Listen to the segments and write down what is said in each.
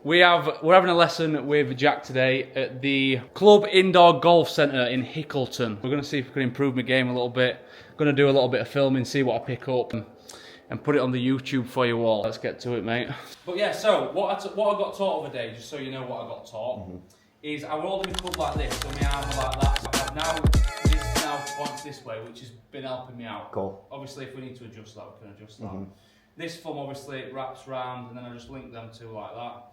We're having a lesson with Jack today at the Club Indoor Golf Centre in Hickleton. We're going to see if we can improve my game a little bit. Going to do a little bit of filming, see what I pick up, and put it on the YouTube for you all. Let's get to it, mate. But yeah, so what I got taught over day, just so you know what I got taught, is I will hold my club like this, so my arm like that. So I've now, this now points this way, which has been helping me out. Cool. Obviously, if we need to adjust that, we can adjust that. This thumb, obviously, it wraps round, and then I just link them two like that.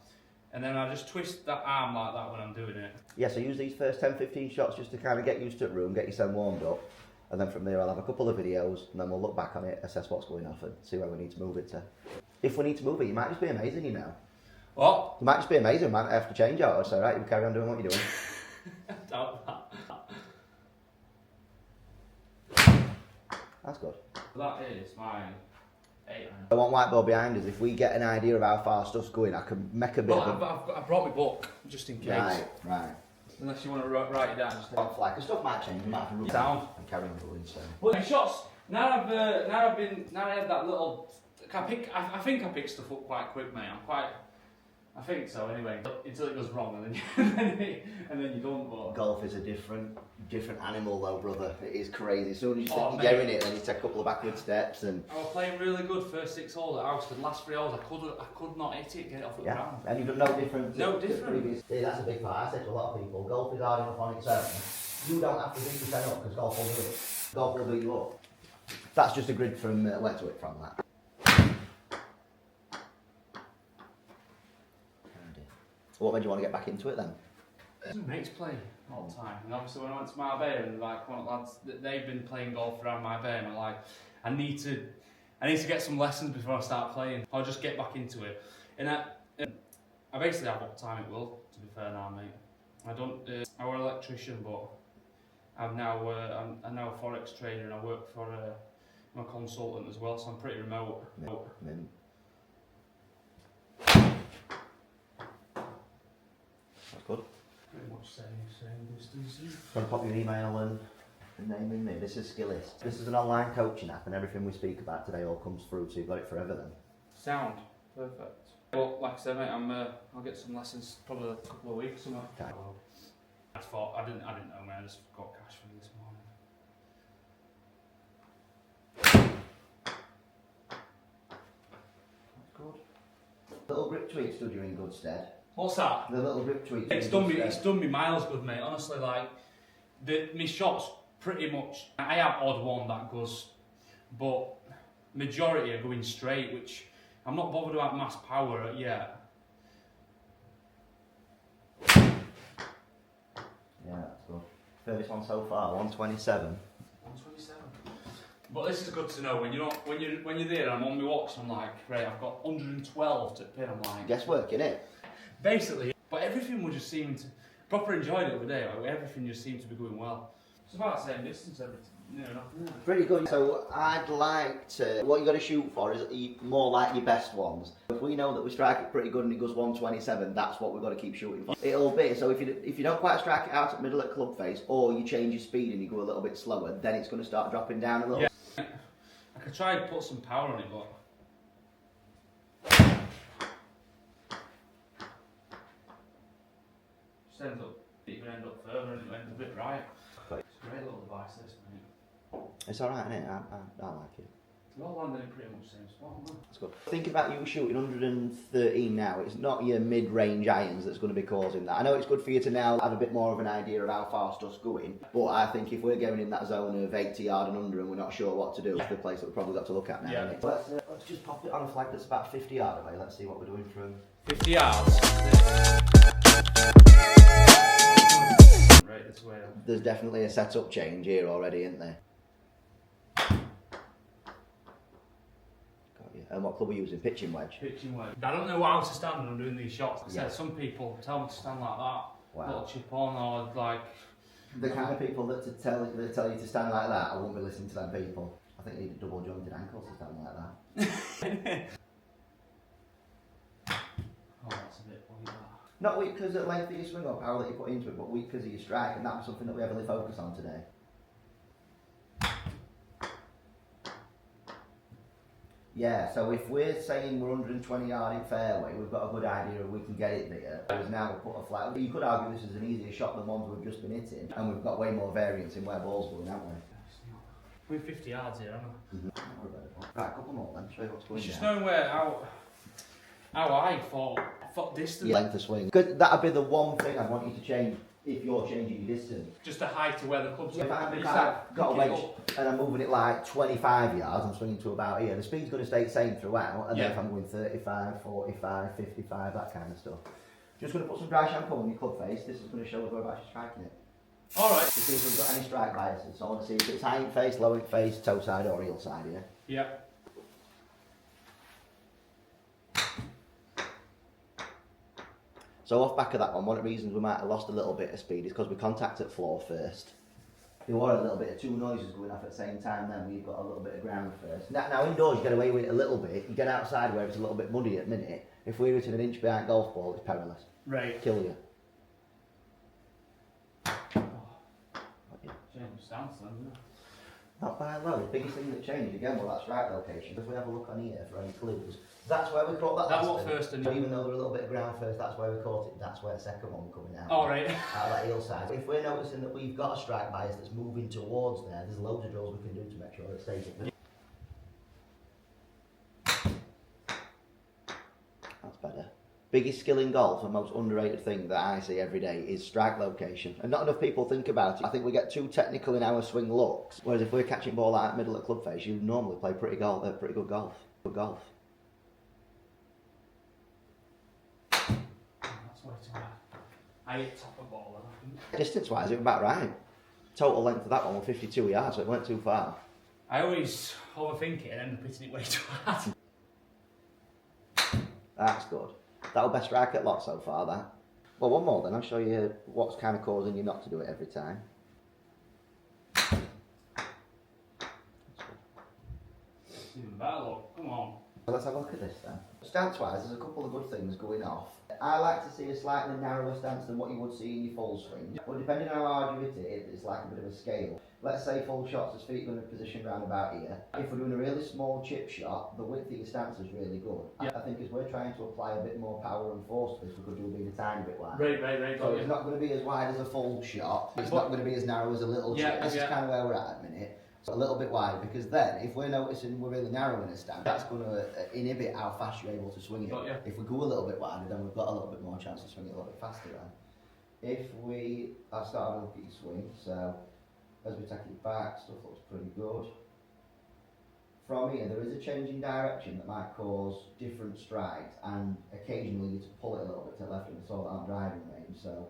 And then I just twist that arm like that when I'm doing it. Yeah, so use these first 10-15 shots just to kind of get used to the room, get yourself warmed up. And then from there I'll have a couple of videos, and then we'll look back on it, assess what's going off, and see where we need to move it to. If we need to move it, you might just be amazing, you know. What? You might just be amazing, man. I have to change out, so right, you carry on doing what you're doing. Doubt that. That's good. That is mine. I want whiteboard behind us. If we get an idea of how far stuff's going, I can make a bit of I brought my book, just in case. Right. Unless you want to write it down. Just like, the stuff might change, you might have to rule sound and carry on doing so. Well, the shots, now I have that little, I think I pick stuff up quite quick, mate. I think so anyway, until it goes wrong and then you don't. But golf is a different animal though, brother. It is crazy. As soon as you think you're getting it, then you take a couple of backward steps and... I was playing really good first 6 holes at house. The last 3 holes I could not hit it, get it off the ground. And you've done no different. No different. See, that's a big part. I said to a lot of people, golf is hard enough on its own. You don't have to do the up because golf will do it. Golf will do you up. That's just a grid from left to it from that. What made you want to get back into it then? Mates play all the time, and obviously when I went to Marbella and like one of the lads, they've been playing golf around Marbella, and I'm like, I need to get some lessons before I start playing. I'll just get back into it, and I basically have what time it will. To be fair now, mate. I don't. I were an electrician, but I'm now a forex trader, and I work for I'm a consultant as well, so I'm pretty remote. That's good. Pretty much same distance. I'm going to pop your email and name in me. This is Skillist. This is an online coaching app, and everything we speak about today all comes through, so you've got it forever then. Sound. Perfect. Well, like I said, mate, I'll get some lessons probably a couple of weeks. Okay. I didn't know, man. I just got cash for this morning. That's good. Little grip tweaks stood you in good stead. What's that? The little grip tweaks. It's done me miles good, mate. Honestly, like my shots pretty much. I have odd one that goes, but majority are going straight, which I'm not bothered about mass power yet. Yeah, that's good. Furthest one so far, 127. 127. But this is good to know when you're there. And I'm on my watch. I'm like, right, I've got 112 to pin. I'm like, guesswork, innit? Basically, but everything was just seeming to proper enjoyed it over there. Like, everything just seemed to be going well. It's about the same distance, everything. Pretty good. So I'd like to. What you got to shoot for is more like your best ones. If we know that we strike it pretty good and it goes 127, that's what we've got to keep shooting for. It'll be so if you don't quite strike it out at middle at club face, or you change your speed and you go a little bit slower, then it's going to start dropping down a little. Yeah. I could try and put some power on it, but. It can end up further and it ends a bit right. It's a great little device, this, mate. It's alright, isn't it? I like it. We're all landing in pretty much the same spot, aren't we? That's good. Think about you shooting 113 now. It's not your mid-range irons that's going to be causing that. I know it's good for you to now have a bit more of an idea of how far stuff's going, but I think if we're going in that zone of 80 yard and under and we're not sure what to do, it's the place that we've probably got to look at now, isn't it? Let's just pop it on a flag that's about 50 yard away. Let's see what we're doing from... 50 yards? Right this way. There's definitely a setup change here already, isn't there? And what club are you using? Pitching wedge? Pitching wedge. I don't know how to stand when I'm doing these shots. I said some people tell me to stand like that, little chip on, or like... The kind of people that tell you to stand like that, I won't be listening to them people. I think you need double jointed ankles to stand like that. Oh, that's a bit weak, that. Not weak because of the length of your swing or power that you put into it, but weak because of your strike, and that's something that we heavily focus on today. Yeah, so if we're saying we're 120 yard in fairway, we've got a good idea of we can get it there. Whereas now we put a flat. You could argue this is an easier shot than ones we've just been hitting, and we've got way more variance in where balls going, haven't we? We're 50 yards here, aren't we? Right, a couple more then. Show you what's going on. It's just knowing where how I thought distance. Length of swing. Because that'd be the one thing I'd want you to change if you're changing your distance. Just the height to where the club's If I've got a wedge and I'm moving it like 25 yards, I'm swinging to about here, the speed's going to stay the same throughout, and then if I'm going 35, 45, 55, that kind of stuff. Just going to put some dry shampoo on your club face. This is going to show us where we're actually striking it. Alright. To see if we've got any strike biases. So I want to see if it's high in face, low in face, toe side or heel side here. Yeah. So off back of that one of the reasons we might have lost a little bit of speed is because we contacted floor first. There were a little bit of two noises going off at the same time, then we've got a little bit of ground first. Now indoors you get away with it a little bit, you get outside where it's a little bit muddy at the minute. If we're hitting an inch behind golf ball, it's perilous. Right. Kill you. Not by low. The biggest thing that changed again was that strike location. If we have a look on here for any clues, that's where we caught that. That was first, so even though there were a little bit of ground first, that's where we caught it. That's where the second one was coming out. Oh, right. Out of that heel side. If we're noticing that we've got a strike bias that's moving towards there, there's loads of drills we can do to make sure it stays up. That's better. Biggest skill in golf and most underrated thing that I see every day is strike location. And not enough people think about it. I think we get too technical in our swing looks. Whereas if we're catching ball out middle of club face, you normally play pretty good golf. Good golf. That's way too high. I hit top of ball then, I think. Distance wise, it was about right. Total length of that one was 52 yards, so it went too far. I always overthink it and end up hitting it way too hard. That's good. That'll best strike at lot so far, that. Well, one more then, I'll show you what's kind of causing you not to do it every time. Even better, look. Come on. So let's have a look at this then. Stance wise, there's a couple of good things going off. I like to see a slightly narrower stance than what you would see in your full swing. But depending on how hard you hit it, it's like a bit of a scale. Let's say full shots, his feet are going to position round about here. If we're doing a really small chip shot, the width of your stance is really good. Yeah. I think as we're trying to apply a bit more power and force to this, we could do being a tiny bit wide. Right. So it's not going to be as wide as a full shot. It's not going to be as narrow as a little chip. This is kind of where we're at the minute. So a little bit wide, because then if we're noticing we're really narrow in a stance, that's going to inhibit how fast you're able to swing it. If we go a little bit wider, then we've got a little bit more chance to swing it a little bit faster then. If we are starting to look at your swing, so as we take it back, stuff looks pretty good. From here, there is a change in direction that might cause different strikes, and occasionally you need to pull it a little bit to the left and it's all out driving range. So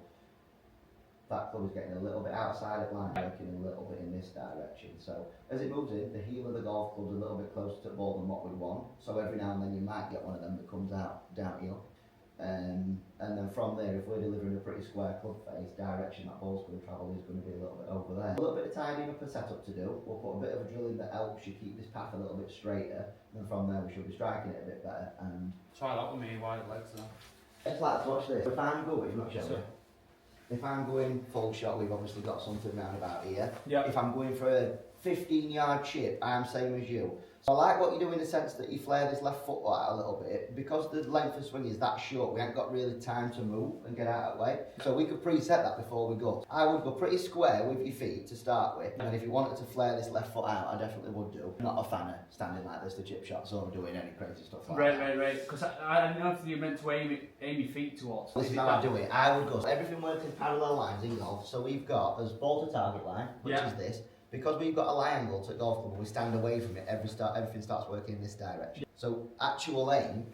that club is getting a little bit outside of line, working a little bit in this direction. So as it moves in, the heel of the golf club's a little bit closer to the ball than what we want. So every now and then you might get one of them that comes out downhill. And then from there, if we're delivering a pretty square club face, direction that ball's going to travel is going to be a little bit over there. A little bit of tidying up and setup to do. We'll put a bit of a drill in that helps you keep this path a little bit straighter. And from there we should be striking it a bit better. And try that with me, wide legs now. Just like to watch this. If I'm going, not showing. If I'm going full shot, we've obviously got something round about here. Yeah. If I'm going for a 15-yard chip, I'm same as you. So I like what you do in the sense that you flare this left foot out a little bit. Because the length of swing is that short, we haven't got really time to move and get out of the way. So we could preset that before we go. I would go pretty square with your feet to start with. And if you wanted to flare this left foot out, I definitely would do. I'm not a fan of standing like this, the chip shots, or doing any crazy stuff like that. Right. Because I didn't know if you meant to aim your feet towards. This is how I do it. I would go. So everything works in parallel lines in golf. So we've got, there's ball to target line, which is this. Because we've got a lie angle to golf club, we stand away from it. Everything starts working in this direction. So actual aim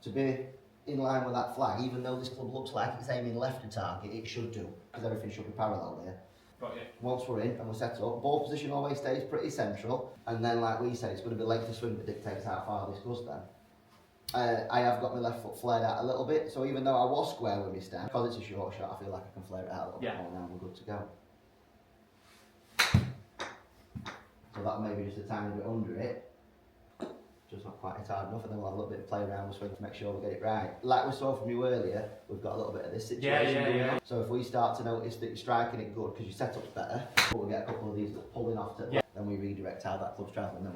to be in line with that flag, even though this club looks like it's aiming left to target, it should do, because everything should be parallel there. Got you. Once we're in and we're set up, ball position always stays pretty central, and then like we said, it's going to be length of swing that dictates how far this goes then. I have got my left foot flared out a little bit, so even though I was square with my stand, because it's a short shot, I feel like I can flare it out a little bit more now and we're good to go. So that may be just a tiny bit under it, just not quite hard enough, and then we'll have a little bit of play around with swing to make sure we get it right. Like we saw from you earlier, we've got a little bit of this situation going on. So if we start to notice that you're striking it good because your setup's better, but we get a couple of these pulling off to then we redirect how that club's travelling. Then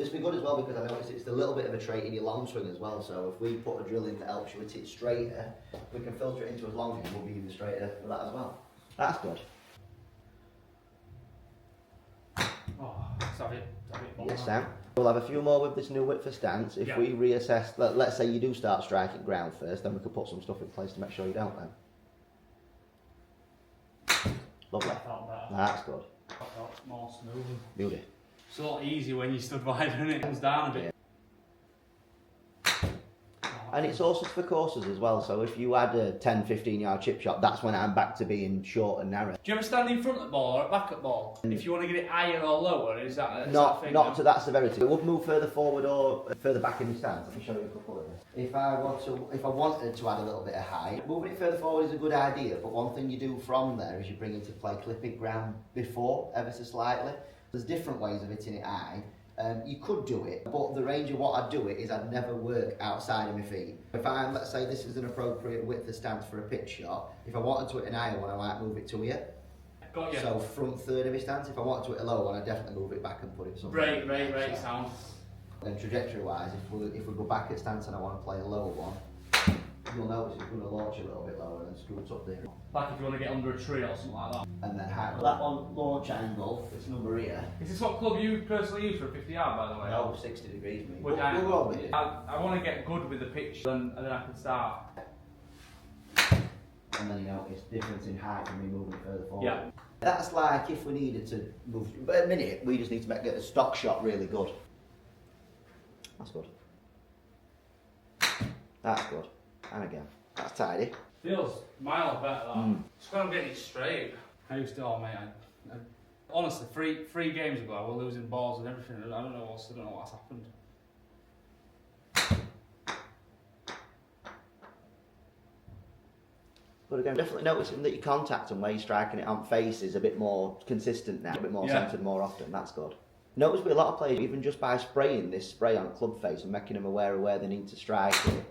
This will be good as well because I noticed it's a little bit of a trait in your long swing as well. So if we put a drill in that helps you hit it straighter, we can filter it into as long and we'll be even straighter for that as well. That's good. Oh, let's have it. Yes, Sam. We'll have a few more with this new width for stance. If we reassess, let's say you do start striking ground first, then we could put some stuff in place to make sure you don't then. Lovely. That's good. That's more smooth. Beauty. It's a lot easier when you stood wide and it comes down a bit. And it's also for courses as well, so if you had a 10-15 yard chip shot, that's when I'm back to being short and narrow. Do you ever stand in front of the ball or at back at the ball? If you want to get it higher or lower, is that not thing? Not to that severity. It would move further forward or further back in the stance. Let me show you a couple of this. If I wanted to add a little bit of height, moving it further forward is a good idea, but one thing you do from there is you bring into play clipping ground before, ever so slightly. There's different ways of hitting it high. You could do it, but the range of what I'd do it is I'd never work outside of my feet. If let's say this is an appropriate width of stance for a pitch shot, if I wanted to hit an higher one, I might move it to here. Got you. So front third of my stance, if I wanted to hit a lower one, I'd definitely move it back and put it somewhere. Right, sound. Then trajectory wise, if we go back at stance and I want to play a lower one, you'll notice it's going to launch a little bit lower and scoot up there. Like if you want to get under a tree or something like that. And then that one launch angle, this number here. Is this what club you personally use for a 50 yard, by the way? No, 60 degrees, mate. We'll roll with it. I want to get good with the pitch and then I can start. And then you notice difference in height from me moving further forward. Yeah. That's like if we needed to move, but at a minute we just need to get the stock shot really good. That's good. That's good. And again, that's tidy. Feels miles better that. Just gotta get it straight. I used to, mate. Honestly, three games ago, I was losing balls and everything. I don't know what's happened. But again, definitely noticing that your contact and where you're striking it on face is a bit more consistent now, a bit more centred more often. That's good. Notice with a lot of players, even just by spraying this spray on club face and making them aware of where they need to strike it,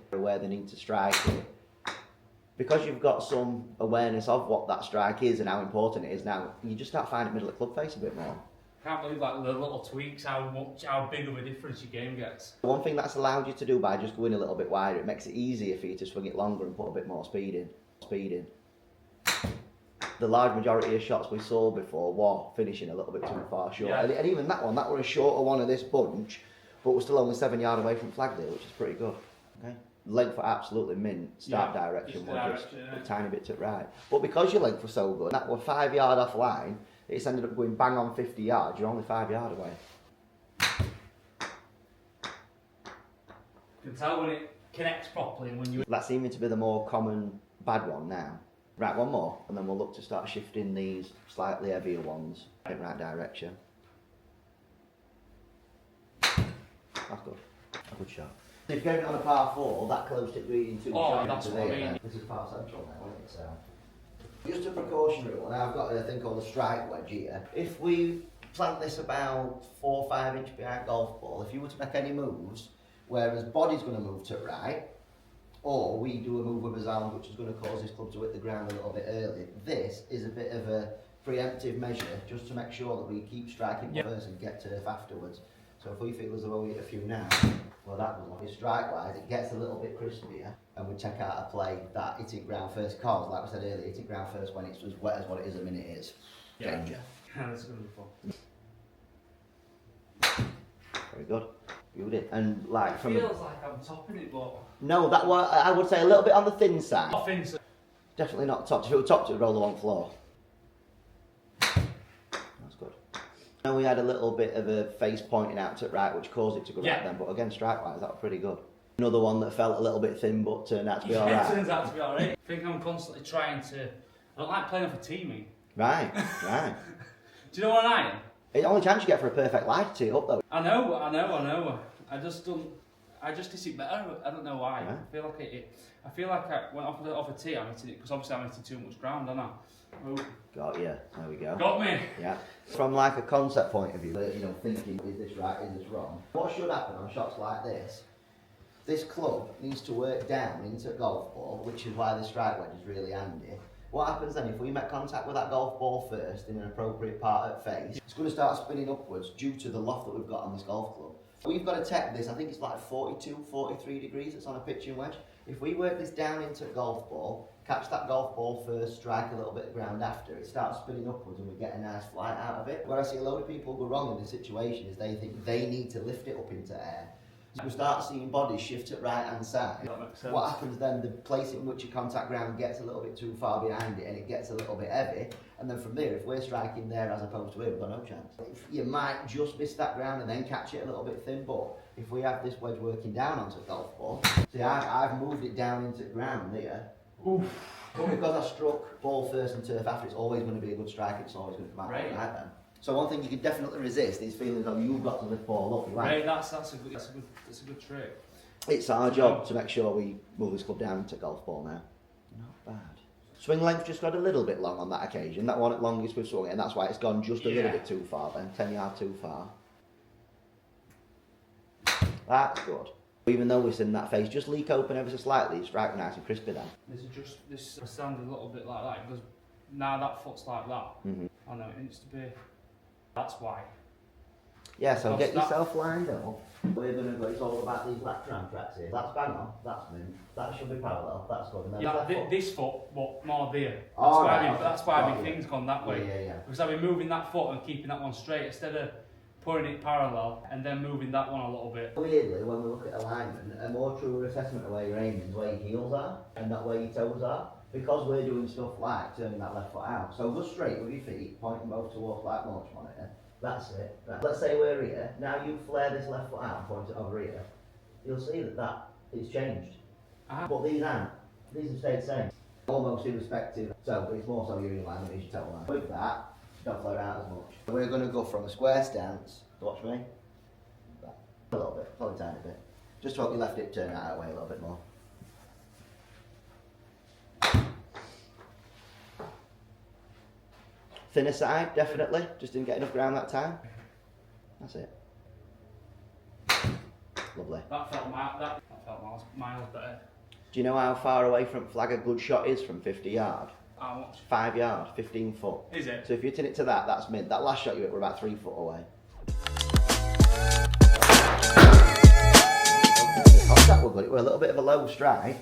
because you've got some awareness of what that strike is and how important it is now, you just start finding middle of club face a bit more. Can't believe like the little tweaks, how big of a difference your game gets. One thing that's allowed you to do by just going a little bit wider, it makes it easier for you to swing it longer and put a bit more speed in. The large majority of shots we saw before were finishing a little bit too far short. Yeah. And even that was a shorter one of this bunch, but we're still only 7 yards away from flag there, which is pretty good. Okay. Length were absolutely mint. Start direction was just a tiny bit to the right. But because your length was so good, that were 5 yards off line, it's ended up going bang on 50 yards. You're only 5 yards away. You can tell when it connects properly and when you... That's seeming to be the more common bad one now. Right, one more, and then we'll look to start shifting these slightly heavier ones in the right direction. That's good. A good shot. So if you're going on a par 4, that close to green too. That's what I mean. This is par central now, isn't it? So, just a precautionary one. I've got a thing called a strike wedge here. If we plant this about 4 or 5 inch behind golf ball, if you were to make any moves, whereas body's going to move to the right, or we do a move with a zone which is going to cause this club to hit the ground a little bit early. This is a bit of a preemptive measure just to make sure that we keep striking first and get turf afterwards. So if we feel as though we hit a few now, well that was like strike wise, it gets a little bit crispier and we take out a play that hitting ground first cause, like we said earlier, hitting ground first when it's as wet as what it is a minute is. Danger. That's going to be fun. Very good. Beauty. And like from feels like I'm topping it, but... No, that was, I would say a little bit on the thin side. Not thin, so... Definitely not topped. If it were topped, it would roll along the floor. That's good. And we had a little bit of a face pointing out to the right, which caused it to go right then. But again, strike-wise, that was pretty good. Another one that felt a little bit thin, but turned out to be alright. It turns out to be alright. I think I'm constantly trying to... I don't like playing off a teaming. Right. Do you know what I am? It's the only chance you get for a perfect lie to tee it up, though. I know. I just hit it better. I don't know why. Yeah. I feel like when off a tee, I'm hitting it because obviously I'm hitting too much ground, don't I? Oh. Got you. There we go. Got me. Yeah. From like a concept point of view, thinking, is this right, is this wrong? What should happen on shots like this? This club needs to work down into a golf ball, which is why the strike wedge is really handy. What happens then if we make contact with that golf ball first in an appropriate part at face? It's going to start spinning upwards due to the loft that we've got on this golf club. We've got to tech this, I think it's like 42, 43 degrees, it's on a pitching wedge. If we work this down into a golf ball, catch that golf ball first, strike a little bit of ground after, it starts spinning upwards and we get a nice flight out of it. Where I see a load of people go wrong in this situation is they think they need to lift it up into air. So we start seeing bodies shift at right hand side. That makes sense. What happens then, the place in which your contact ground gets a little bit too far behind it and it gets a little bit heavy, and then from there, if we're striking there as opposed to here, we've got no chance. You might just miss that ground and then catch it a little bit thin, but if we have this wedge working down onto a golf ball, see I've moved it down into the ground here. Oof. But because I struck ball first and turf after, it's always going to be a good strike, it's always going to come out right then. So one thing you can definitely resist is feeling as though you've got to lift ball up. Right, that's a good trick. It's our job to make sure we move this club down to golf ball now. Not bad. Swing length just got a little bit long on that occasion. That one at longest we've swung it, and that's why it's gone just a little bit too far then, 10 yards too far. That's good. Even though it's in that face, just leak open ever so slightly, strike nice and crispy then. This sounded a little bit like that, because now that foot's like that. Mm-hmm. I know, it needs to be. That's why. Yeah, so get yourself lined up. We're going to go, it's all about these lat tram tracks here. That's bang on, that's mint, that should be parallel, that's good. And then Yeah, this foot, but more there. Oh, That's why my thing's gone that way. Yeah. Because I've been moving that foot and keeping that one straight instead of putting it parallel and then moving that one a little bit. Weirdly, when we look at alignment, a more truer assessment of where you're aiming is where your heels are and not where your toes are. Because we're doing stuff like turning that left foot out. So go straight with your feet, pointing both towards like launch monitor. That's it. Right. Let's say we're here. Now you flare this left foot out and point it over here. You'll see that is changed. But these aren't. These have stayed the same. Almost irrespective. So it's more so you're in line than your toe line. With that, don't flare out as much. We're going to go from a square stance. Watch me. Back. A little bit, probably a tiny bit. Just to help your left hip turn out that way a little bit more. Thinner side, definitely. Just didn't get enough ground that time. That's it. Lovely. That felt miles better. Do you know how far away from flag a good shot is from 50 yard? How much? 5 yard, 15 foot. Is it? So if you tin it to that, that's mint. That last shot you hit, we're about 3 foot away. Contact was good. It was a little bit of a low strike.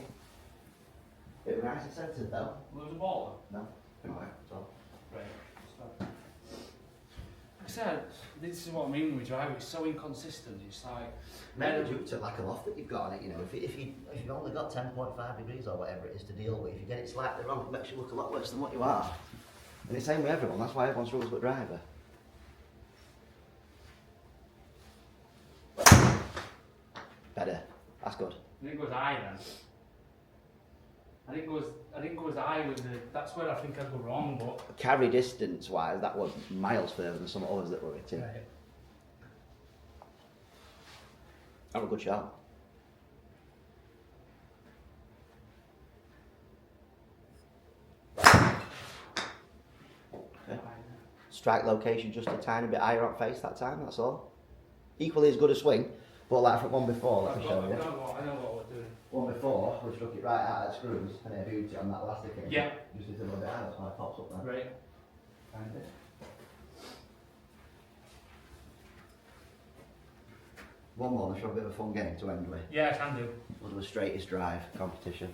It was nice and centred though. Lose a ball? No. Right. So. Right. Like I said, this is what I mean with drive. It's so inconsistent. It's like Maybe due to lack of loft that you've got on it, you know, if you've only got 10.5 degrees or whatever it is to deal with, if you get it slightly wrong, it makes you look a lot worse than what you are. And it's the same with everyone, that's why everyone struggles with driver. Better. That's good. I think it goes high then. I think it goes high with the. That's where I think I go wrong, but Carry distance wise, that was miles further than some others that were hitting. right. That was a good shot. Okay. Strike location just a tiny bit higher on face that time, that's all. Equally as good a swing, but like from one before, let me show you. I know what we're doing. One before, we struck it right out of the screws and it abused it on that last occasion. Yeah. Just a little bit higher, that's why it pops up there. Right. Find it. One more, let's have a bit of a fun game to end with. Yeah, I can do. We'll do a straightest drive competition.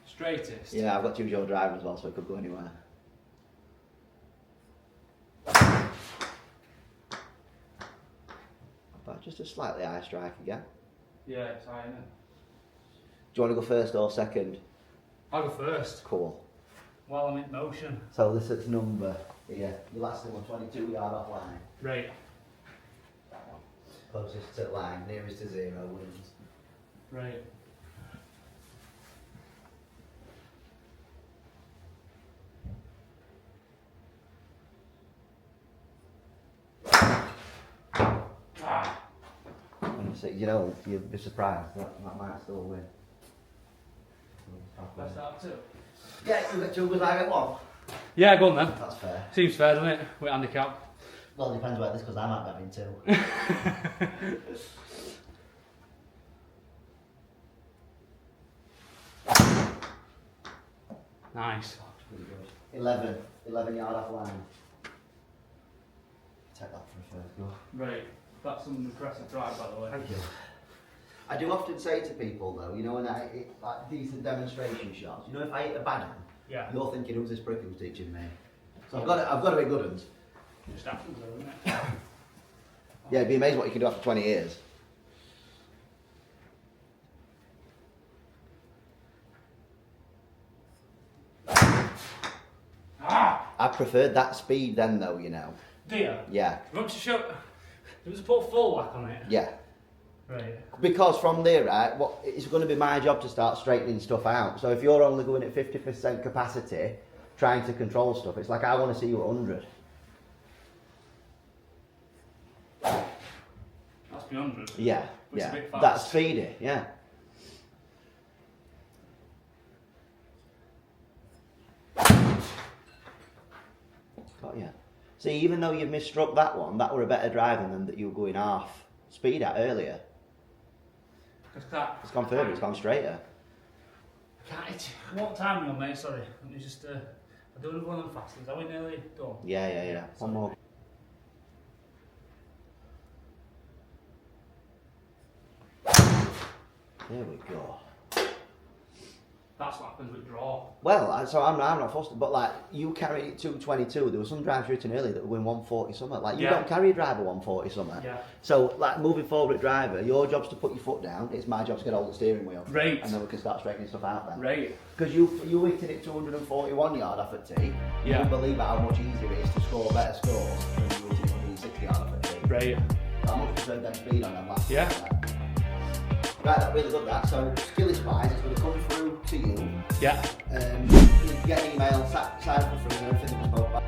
Straightest. Yeah, I've got 2 your driver as well, so it could go anywhere. But just a slightly higher strike again. Yeah, it's high, isn't it? Do you want to go first or second? I'll go first. Cool. While I'm in motion. So this is number here. The last thing was 22 yard off line. Right. That one. Closest to line, nearest to 0 wins. Right. So, you know, you'd be surprised that might still win. That's that too. Yeah, you get 2 because I get 1. Yeah, go on then. That's fair. Seems fair, doesn't it? With handicap. Well, it depends about this because I might be having 2. Nice. 11 yard off line. Take that for a first go. Right. That's an impressive drive, by the way. Thank you. I do often say to people though, you know, when I hit like decent demonstration shots, you know, if I hit a bad one, Yeah. you're thinking, who's this prick who's teaching me? So I've got to be good ones. Just happens, though, isn't it? Yeah, it'd be amazing what you can do after 20 years. I preferred that speed then though, you know. Do you? Yeah, You want to show? You want to put full whack on it? yeah. Right. Because from there, right, it's going to be my job to start straightening stuff out. So if you're only going at 50% capacity, trying to control stuff, it's like I want to see you at 100. That's beyond 100. Yeah, Which is yeah. a bit fast. That's speedy, yeah. Got ya. See, even though you've misstruck that one, that were a better driving than that you were going half speed at earlier. It's gone further, it's gone straighter. What time are you on, mate? Sorry. Let me just. I do another one of them fast. Are we nearly done? Yeah, yeah, yeah. One more. There we go. That's what happens with draw. Well, so I'm not fussed, but like you carry 222. There were some drives written earlier that were going 140 something. Like you Yeah. don't carry a driver 140 something. Yeah. So like moving forward at driver, your job's to put your foot down. It's my job to get hold of the steering wheel. Right. And then we can start straightening stuff out then. Right. Because you hitting it 241 yard off at tee. You Yeah. wouldn't believe how much easier it is to score better scores than you hitting 160 yard off at tee. Right. I much preferred them speed on them last Yeah. time. Right, that's really good that. So skillish wise, it's going to come through to you. Yeah. You get an email, sign up for free and everything that we spoke about.